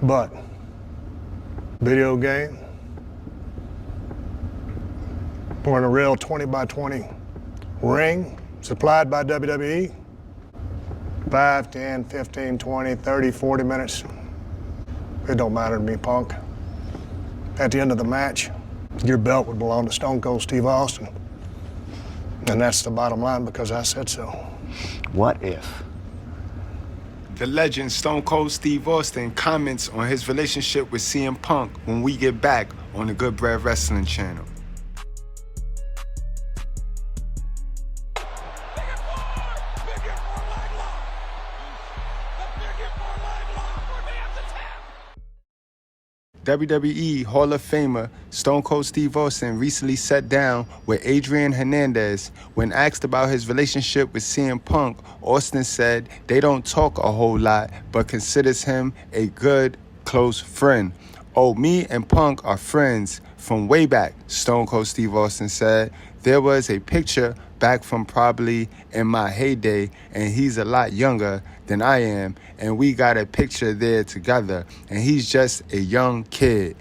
But video game, we're in a real 20 by 20 ring supplied by WWE. 5, 10, 15, 20, 30, 40 minutes. It don't matter to me, Punk. At the end of the match, your belt would belong to Stone Cold Steve Austin. And that's the bottom line because I said so. What if? The legend Stone Cold Steve Austin comments on his relationship with CM Punk when we get back on the Goodbread Wrestling channel. WWE Hall of Famer Stone Cold Steve Austin recently sat down with Adrian Hernandez. When asked about his relationship with CM Punk, Austin said they don't talk a whole lot, but considers him a good, close friend. Oh, me and Punk are friends from way back, Stone Cold Steve Austin said. There was a picture back from probably in my heyday, and he's a lot younger than I am, and we got a picture there together, and he's just a young kid.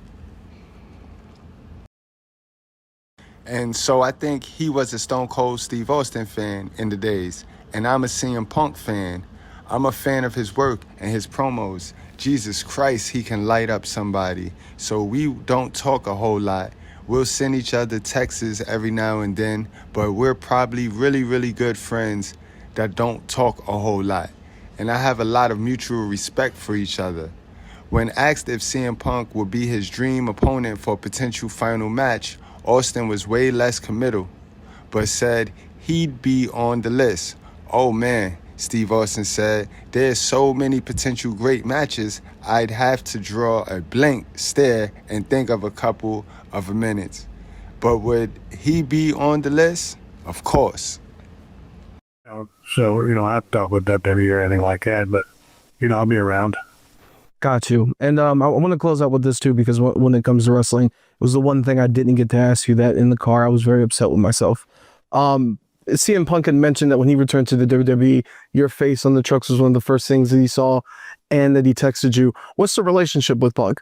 And so I think he was a Stone Cold Steve Austin fan in the days, and I'm a CM Punk fan. I'm a fan of his work and his promos. Jesus Christ, he can light up somebody. So we don't talk a whole lot. We'll send each other texts every now and then, but we're probably really, really good friends that don't talk a whole lot. And I have a lot of mutual respect for each other. When asked if CM Punk would be his dream opponent for a potential final match, Austin was way less committal, but said he'd be on the list. Oh man, Steve Austin said, there's so many potential great matches, I'd have to draw a blank stare and think of a couple of minutes. But would he be on the list? Of course. So, I have to talk with WWE or anything like that, but, I'll be around. Got you. And I want to close out with this too, because when it comes to wrestling, it was the one thing I didn't get to ask you that in the car. I was very upset with myself. CM Punk had mentioned that when he returned to the WWE, your face on the trucks was one of the first things that he saw and that he texted you. What's the relationship with Punk?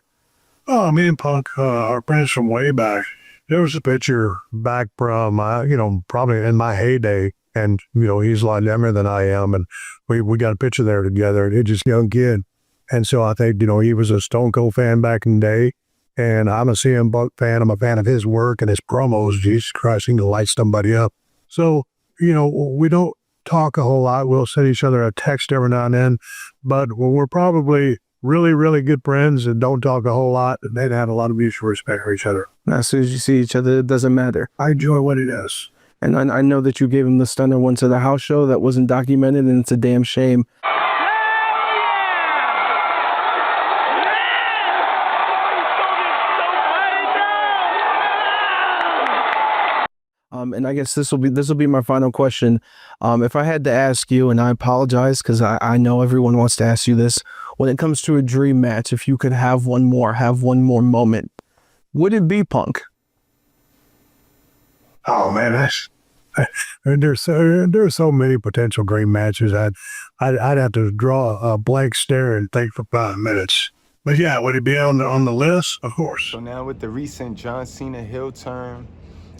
Oh, me and Punk are friends from way back. There was a picture back from, probably in my heyday. And, he's a lot younger than I am. And we got a picture there together. He's just a young kid. And so I think, he was a Stone Cold fan back in the day. And I'm a CM Punk fan. I'm a fan of his work and his promos. Jesus Christ, he can light somebody up. So, we don't talk a whole lot. We'll send each other a text every now and then. But we're probably really, really good friends and don't talk a whole lot. And they have a lot of mutual respect for each other. As soon as you see each other, it doesn't matter. I enjoy what he does. And I know that you gave him the stunner once at the house show that wasn't documented, and it's a damn shame. And I guess this will be my final question. If I had to ask you, and I apologize because I know everyone wants to ask you this, when it comes to a dream match, if you could have one more moment, would it be Punk? Oh man, there's so many potential dream matches. I'd have to draw a blank stare and think for 5 minutes. But yeah, would he be on the list? Of course. So now with the recent John Cena heel turn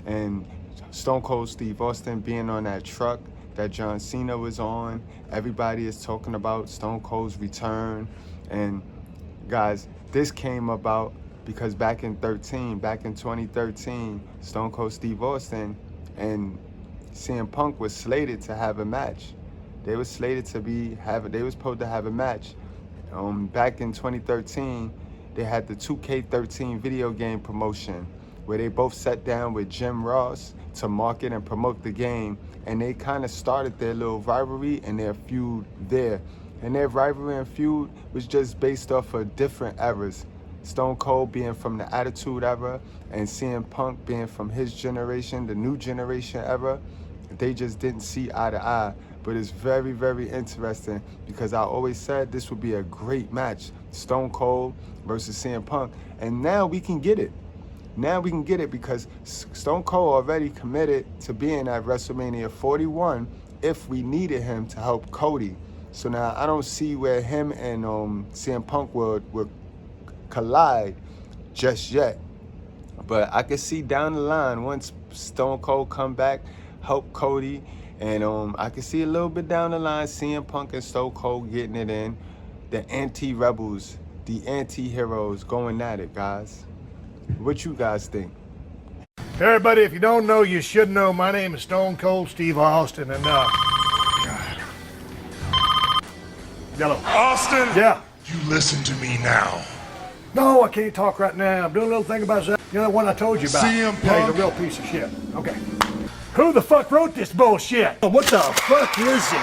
and Stone Cold Steve Austin being on that truck that John Cena was on, everybody is talking about Stone Cold's return. And guys, this came about because back in 2013, Stone Cold Steve Austin and CM Punk was slated to have a match. They were slated to they were supposed to have a match. Back in 2013, they had the 2K13 video game promotion where they both sat down with Jim Ross to market and promote the game, and they kind of started their little rivalry and their feud there. And their rivalry and feud was just based off of different eras. Stone Cold being from the Attitude Era and CM Punk being from his generation, the new generation era. They just didn't see eye to eye. But it's very, very interesting because I always said this would be a great match, Stone Cold versus CM Punk. And now we can get it. Now we can get it because Stone Cold already committed to being at WrestleMania 41 if we needed him to help Cody. So now I don't see where him and CM Punk would collide just yet. But I can see down the line once Stone Cold come back, help Cody, and I can see a little bit down the line CM Punk and Stone Cold getting it in. The anti-rebels, the anti-heroes going at it, guys. What you guys think? Everybody, if you don't know, you should know. My name is Stone Cold Steve Austin, and Yellow. Austin, Yeah. you listen to me now. No, I can't talk right now. I'm doing a little thing about that. You know the one I told you about? CM Punk. Yeah, he's a real piece of shit. Okay. Who the fuck wrote this bullshit? What the fuck is this?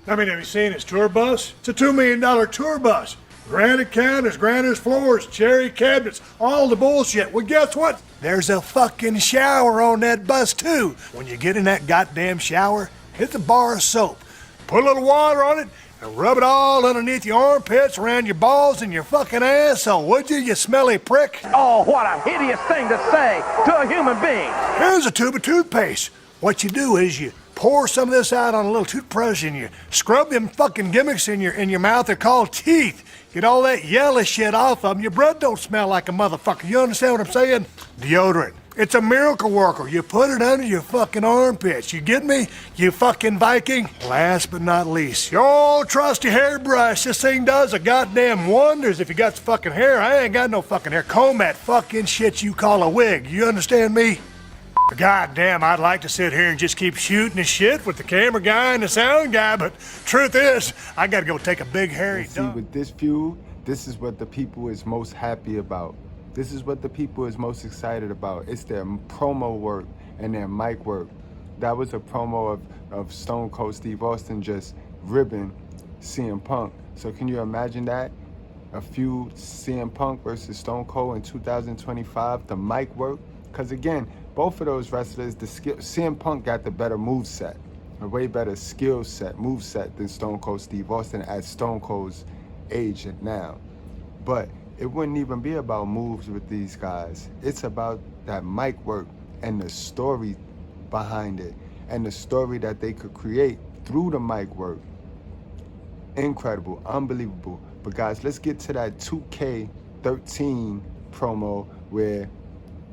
I mean, have you seen his tour bus? It's a $2 million tour bus. Granite counters, granite floors, cherry cabinets, all the bullshit. Well, guess what? There's a fucking shower on that bus, too. When you get in that goddamn shower, hit the bar of soap. Put a little water on it and rub it all underneath your armpits, around your balls, and your fucking asshole, would you smelly prick? Oh, what a hideous thing to say to a human being. Here's a tube of toothpaste. What you do is you pour some of this out on a little toothbrush and you scrub them fucking gimmicks in your mouth. They're called teeth. Get all that yellow shit off of them. Your breath don't smell like a motherfucker. You understand what I'm saying? Deodorant. It's a miracle worker. You put it under your fucking armpits. You get me? You fucking Viking? Last but not least, your old trusty hairbrush. This thing does a goddamn wonders if you got the fucking hair. I ain't got no fucking hair. Comb that fucking shit you call a wig. You understand me? God damn, I'd like to sit here and just keep shooting the shit with the camera guy and the sound guy, but truth is, I gotta go take a big hairy See, dump. with this feud, this is what the people is most happy about. This is what the people is most excited about. It's their promo work and their mic work. That was a promo of Stone Cold Steve Austin just ribbing CM Punk. So can you imagine that? A feud CM Punk versus Stone Cold in 2025, the mic work? Because again, both of those wrestlers, CM Punk got the better move set, a way better skill set, move set than Stone Cold Steve Austin at Stone Cold's age and now. But it wouldn't even be about moves with these guys. It's about that mic work and the story behind it and the story that they could create through the mic work. Incredible, unbelievable. But guys, let's get to that 2K13 promo where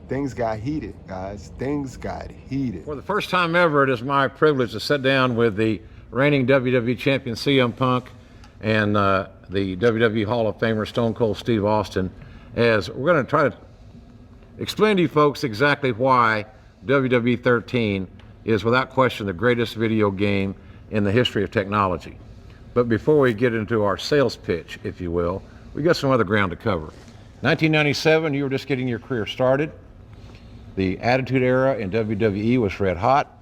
things got heated, guys. Things got heated. For the first time ever, it is my privilege to sit down with the reigning WWE champion CM Punk and the WWE Hall of Famer Stone Cold Steve Austin, as we're going to try to explain to you folks exactly why WWE 13 is without question the greatest video game in the history of technology. But before we get into our sales pitch, if you will, we got some other ground to cover. 1997, you were just getting your career started. The Attitude Era in WWE was red hot.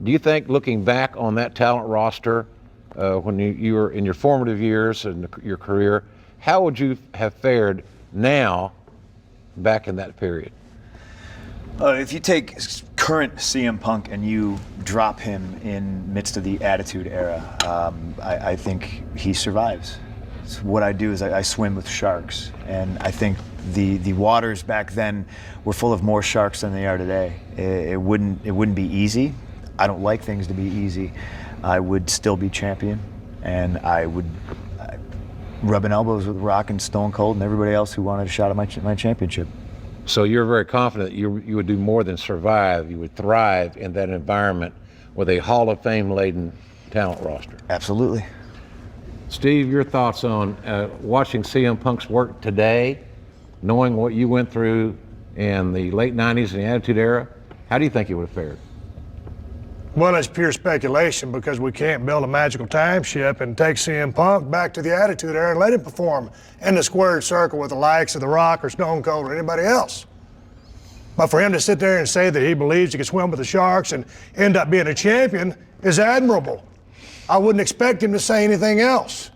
Do you think, looking back on that talent roster, when you were in your formative years in your career, how would you have fared now back in that period? If you take current CM Punk and you drop him in midst of the Attitude Era, I think he survives. So what I do is I swim with sharks, and I think the waters back then were full of more sharks than they are today. It wouldn't be easy. I don't like things to be easy. I would still be champion, and I would rubbing elbows with Rock and Stone Cold and everybody else who wanted a shot at my championship. So you're very confident you would do more than survive. You would thrive in that environment with a Hall of Fame laden talent roster. Absolutely. Steve, your thoughts on watching CM Punk's work today, knowing what you went through in the late 90s and the Attitude Era, how do you think he would have fared? Well, it's pure speculation because we can't build a magical time ship and take CM Punk back to the Attitude Era and let him perform in the squared circle with the likes of The Rock or Stone Cold or anybody else. But for him to sit there and say that he believes he can swim with the sharks and end up being a champion is admirable. I wouldn't expect him to say anything else.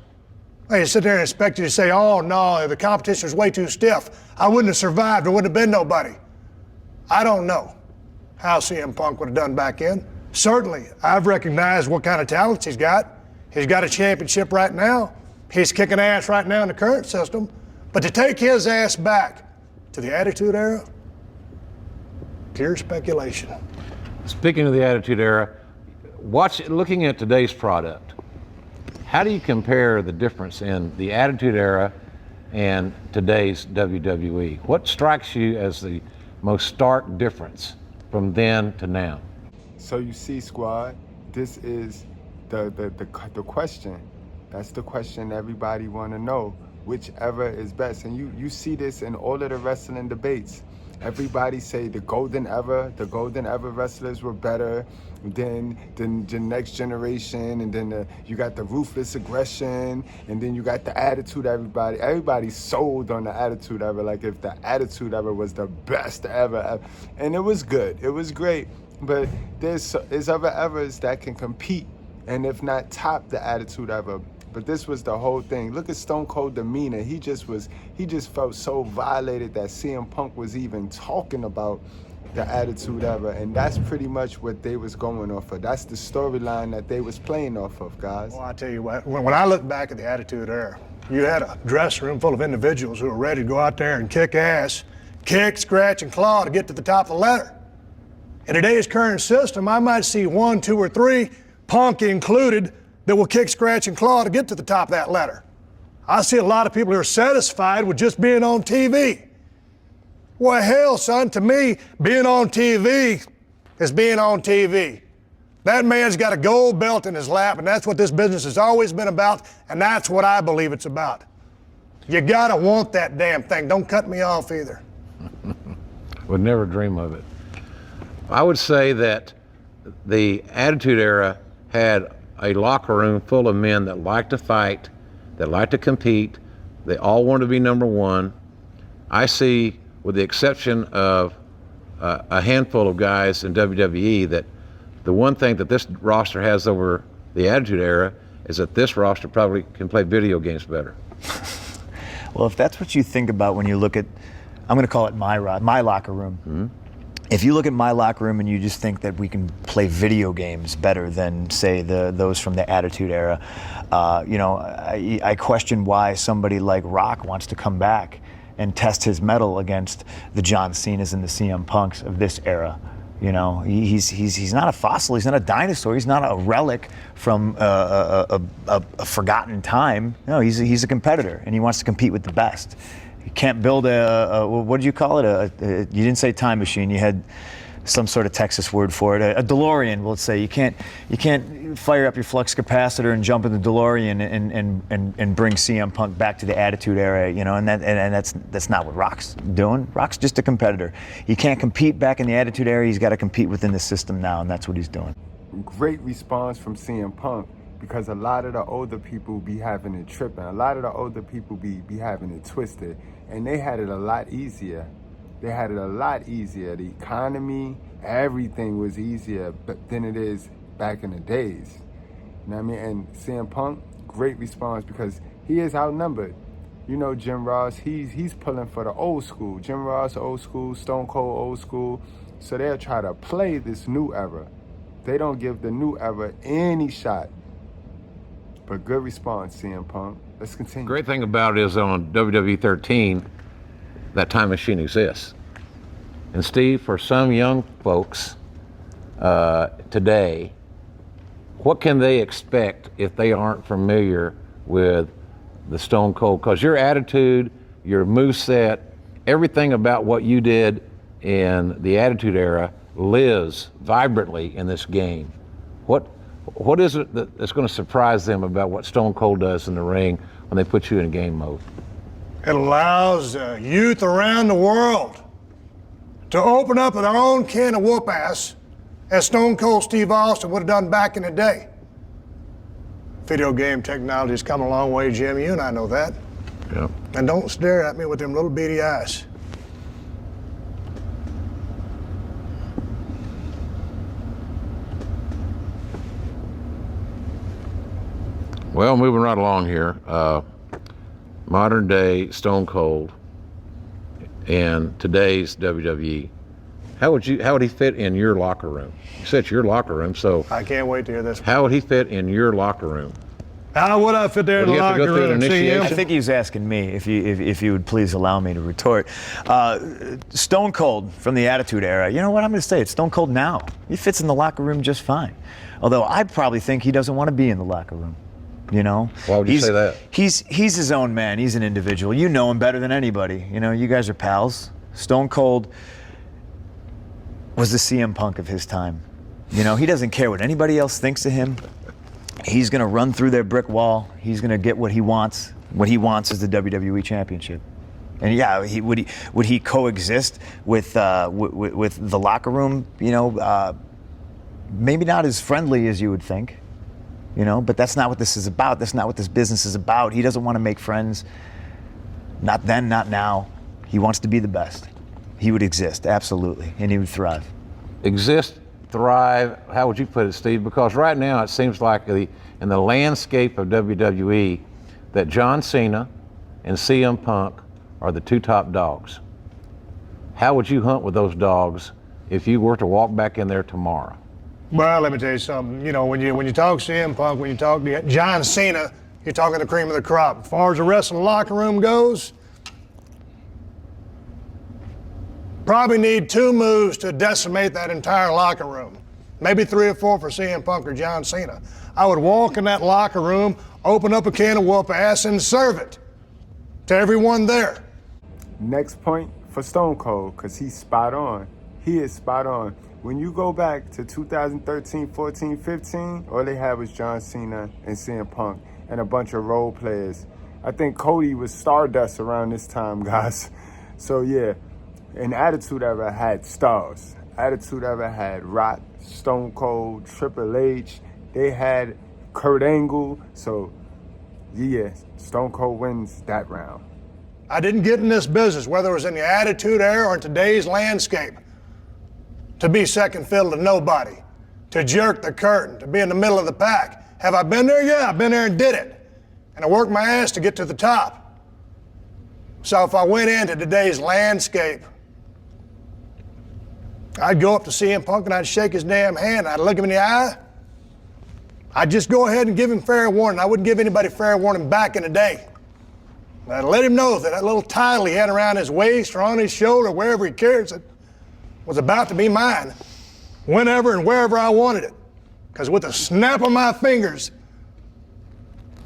I sit there and expect you to say, oh no, the competition is way too stiff. I wouldn't have survived, there wouldn't have been nobody. I don't know how CM Punk would have done back in. Certainly, I've recognized what kind of talents he's got. He's got a championship right now. He's kicking ass right now in the current system. But to take his ass back to the Attitude Era, pure speculation. Speaking of the Attitude Era, looking at today's product, how do you compare the difference in the Attitude Era and today's WWE? What strikes you as the most stark difference from then to now? So you see, squad, this is the question. That's the question everybody want to know. Whichever is best. And you see this in all of the wrestling debates. Everybody say the golden era wrestlers were better than the next generation, and then you got the ruthless aggression, and then you got the attitude. Everybody's sold on the attitude era, like if the attitude era was the best ever. And it was good, it was great, but there's other eras that can compete, and if not top the attitude era. But this was the whole thing. Look at Stone Cold demeanor. He just felt so violated that CM Punk was even talking about the attitude era, and that's pretty much what they was going off of. That's the storyline that they was playing off of, guys. Well, I tell you what, when I look back at the attitude era, you had a dressing room full of individuals who were ready to go out there and kick ass, kick, scratch, and claw to get to the top of the ladder. In today's current system, I might see 1, 2, or 3, Punk included, that will kick, scratch, and claw to get to the top of that ladder. I see a lot of people who are satisfied with just being on TV. Well, hell, son, to me, being on TV is being on TV. That man's got a gold belt in his lap, and that's what this business has always been about, and that's what I believe it's about. You gotta want that damn thing. Don't cut me off either. Would never dream of it. I would say that the Attitude Era had a locker room full of men that like to fight, that like to compete. They all want to be number one. I see, with the exception of a handful of guys in WWE, that the one thing that this roster has over the Attitude Era is that this roster probably can play video games better. Well, if that's what you think about when you look at, I'm going to call it my locker room. Mm-hmm. If you look at my locker room and you just think that we can play video games better than, say, those from the Attitude Era, I question why somebody like Rock wants to come back and test his mettle against the John Cenas and the CM Punks of this era. You know, he's not a fossil. He's not a dinosaur. He's not a relic from a forgotten time. No, he's a competitor, and he wants to compete with the best. You can't build what did you call it? You didn't say time machine. You had some sort of Texas word for it. A DeLorean, let's say. You can't fire up your flux capacitor and jump in the DeLorean and bring CM Punk back to the Attitude Era. You know, and that's not what Rock's doing. Rock's just a competitor. He can't compete back in the Attitude Era. He's got to compete within the system now, and that's what he's doing. Great response from CM Punk, because a lot of the older people be having it tripping. A lot of the older people be having it twisted. And they had it a lot easier. They had it a lot easier. The economy, everything was easier than it is back in the days. You know what I mean? And CM Punk, great response, because he is outnumbered. You know, Jim Ross, he's pulling for the old school. Jim Ross, old school, Stone Cold, old school. So they'll try to play this new era. They don't give the new era any shot. But good response, CM Punk. Let's continue. Great thing about it is on WWE 13, that time machine exists. And Steve, for some young folks today, what can they expect if they aren't familiar with the Stone Cold? Because your attitude, your moveset, everything about what you did in the Attitude Era lives vibrantly in this game. What is it that's going to surprise them about what Stone Cold does in the ring when they put you in game mode? It allows youth around the world to open up their own can of whoop ass, as Stone Cold Steve Austin would have done back in the day. Video game technology has come a long way, Jim. You and I know that. Yeah. And don't stare at me with them little beady eyes. Well, moving right along here, modern day Stone Cold and today's WWE. How would he fit in your locker room? You said it's your locker room, so I can't wait to hear this. How would he fit in your locker room? How would I fit there in the locker room? I think he was asking me if you would please allow me to retort. Stone Cold from the Attitude Era. You know what I'm going to say? It's Stone Cold now. He fits in the locker room just fine. Although I probably think he doesn't want to be in the locker room. You know, Why would you say that? He's his own man. He's an individual. You know him better than anybody. You know, you guys are pals. Stone Cold was the CM Punk of his time. You know, he doesn't care what anybody else thinks of him. He's gonna run through their brick wall. He's gonna get what he wants. What he wants is the WWE Championship. And yeah, would he coexist with the locker room? You know, maybe not as friendly as you would think. You know, but that's not what this is about. That's not what this business is about. He doesn't want to make friends. Not then, not now. He wants to be the best. He would exist, absolutely, and he would thrive. Exist, thrive, how would you put it, Steve? Because right now it seems like in the landscape of WWE that John Cena and CM Punk are the two top dogs. How would you hunt with those dogs if you were to walk back in there tomorrow? Well, let me tell you something. You know, when you talk CM Punk, when you talk to John Cena, you're talking the cream of the crop. As far as the wrestling locker room goes, probably need 2 moves to decimate that entire locker room. Maybe 3 or 4 for CM Punk or John Cena. I would walk in that locker room, open up a can of whoop ass, and serve it to everyone there. Next point for Stone Cold, because he's spot on. He is spot on. When you go back to 2013, 14, 15, all they had was John Cena and CM Punk and a bunch of role players. I think Cody was Stardust around this time, guys. So yeah, and Attitude Era had stars. Attitude Era had Rock, Stone Cold, Triple H. They had Kurt Angle. So yeah, Stone Cold wins that round. I didn't get in this business, whether it was in the Attitude Era or in today's landscape, to be second fiddle to nobody, to jerk the curtain, to be in the middle of the pack. Have I been there? Yeah, I've been there and did it. And I worked my ass to get to the top. So if I went into today's landscape, I'd go up to CM Punk and I'd shake his damn hand. I'd look him in the eye. I'd just go ahead and give him fair warning. I wouldn't give anybody fair warning back in the day. I'd let him know that little title he had around his waist or on his shoulder, wherever he carries it, was about to be mine, whenever and wherever I wanted it. Because with a snap of my fingers,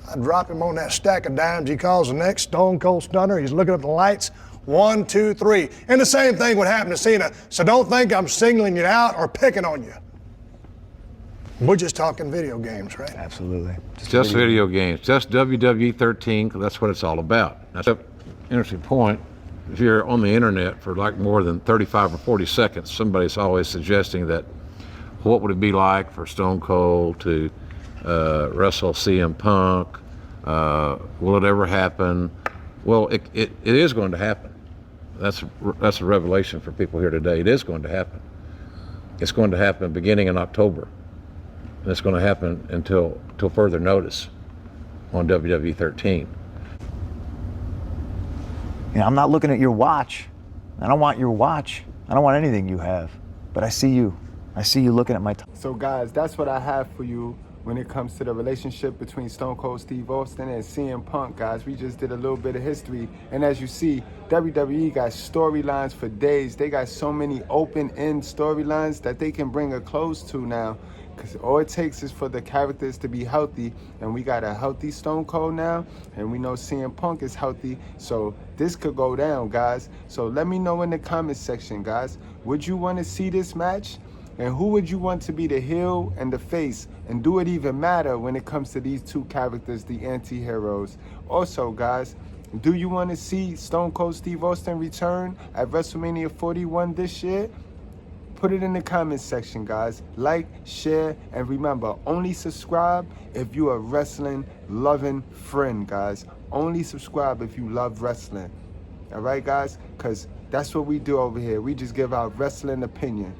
I'd drop him on that stack of dimes he calls the next Stone Cold Stunner. He's looking up the lights, 1, 2, 3. And the same thing would happen to Cena. So don't think I'm singling you out or picking on you. We're just talking video games, right? Absolutely. Just video games, just WWE 13, because that's what it's all about. That's an interesting point. If you're on the internet for like more than 35 or 40 seconds, somebody's always suggesting that what would it be like for Stone Cold to wrestle CM Punk? Will it ever happen? Well, it is going to happen. That's a revelation for people here today. It is going to happen. It's going to happen beginning in October. And it's going to happen until further notice on WWE 13. You know, I'm not looking at your watch. I don't want your watch. I don't want anything you have. But I see you. I see you looking at my time. So guys, that's what I have for you when it comes to the relationship between Stone Cold Steve Austin and CM Punk, guys. We just did a little bit of history. And as you see, WWE got storylines for days. They got so many open-end storylines that they can bring a close to now. Because all it takes is for the characters to be healthy, and we got a healthy Stone Cold now, and we know CM Punk is healthy, so this could go down, guys. So let me know in the comment section, guys. Would you want to see this match? And who would you want to be the heel and the face? And do it even matter when it comes to these two characters, the anti-heroes? Also, guys, do you want to see Stone Cold Steve Austin return at WrestleMania 41 this year? Put it in the comments section, guys. Like, share, and remember, only subscribe if you're a wrestling loving friend, guys. Only subscribe if you love wrestling. All right, guys? Because that's what we do over here. We just give our wrestling opinion.